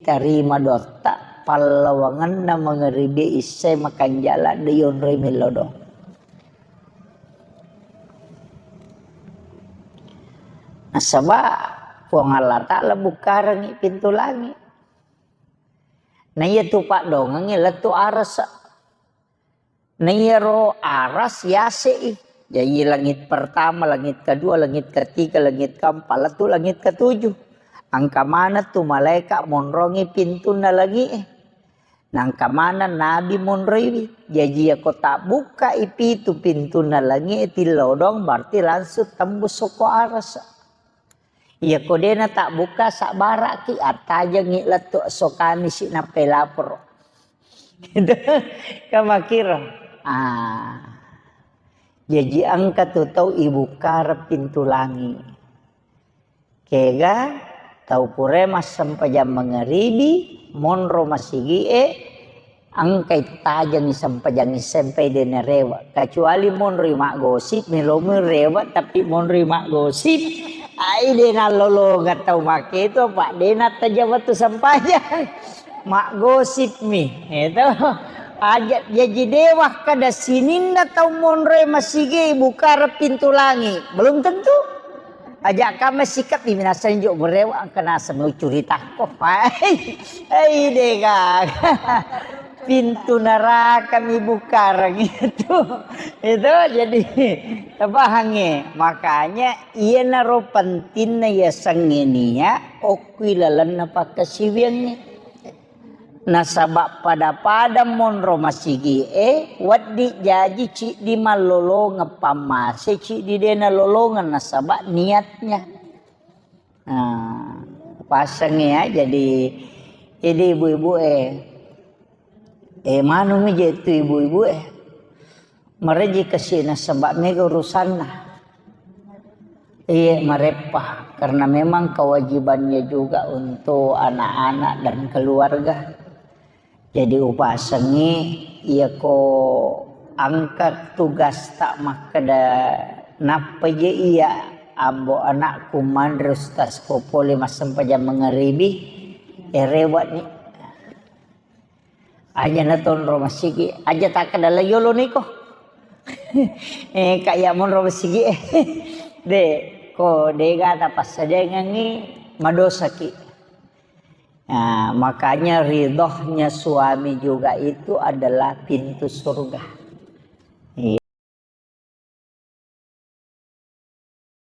tarima dotta pallawangan na mangeribi isay makan jalan dayon ray melodo. Nasaba puang Allah Ta'ala bukarang pintu langit. Naya tu pak dongeng letu aras. Naya ro aras yase. Jadi langit pertama, langit kedua, langit ketiga, langit keempat, letu langit ketujuh. Angka mana tu malaikat monrongi pintu na lagi. Nangka mana nabi monroiwi. Jadi aku tak buka itu pintu na lagi tilodong berarti langsung tembus soko aras. Ya kodena tak buka sak barak ki ataja ngi letuk sokani si na pelapor. Gitu. Kamakira. Jadi angka tu tahu ibu karep pintu langit. Kega tahu pure mas sampai jam mengeribi monro masigi angka tajang sampai jam sampai dena rewa. Kecuali monro mak gosip melomi rewa tapi monro mak gosip. Ai dena lolo nggak tahu make itu pak dena tajawat tu sampaian mak gosip mi itu ajak jadi dewa kada sininda tahu monre masige buka pintu langit belum tentu ajak kami sikap di minasan juk berewa kena semua cerita kok ai dega pintu neraka mi buka gitu itu jadi bahange makanya iya naro pentingnya ya sangenia okwilalan apa kesiwiannya nasabak pada monro masigi waddi jaji ci di malolo ngepamase ci di dena lolongan nasabak niatnya pasangnya jadi ibu-ibu manu mi jatu ibu-ibu mereji kesina sebab mega urusan merepah karena memang kewajibannya juga untuk anak-anak dan keluarga. Jadi upasangi ia ko angkat tugas tak makada napa je iya ambo anakku mandrus tas popole masam pajam mengeribi rewat ni aja naton romasigi aja tak kada layolo niko kayak mon romasigi de ko dega apa saja ngangi madosaki. Nah, makanya ridhonya suami juga itu adalah pintu surga.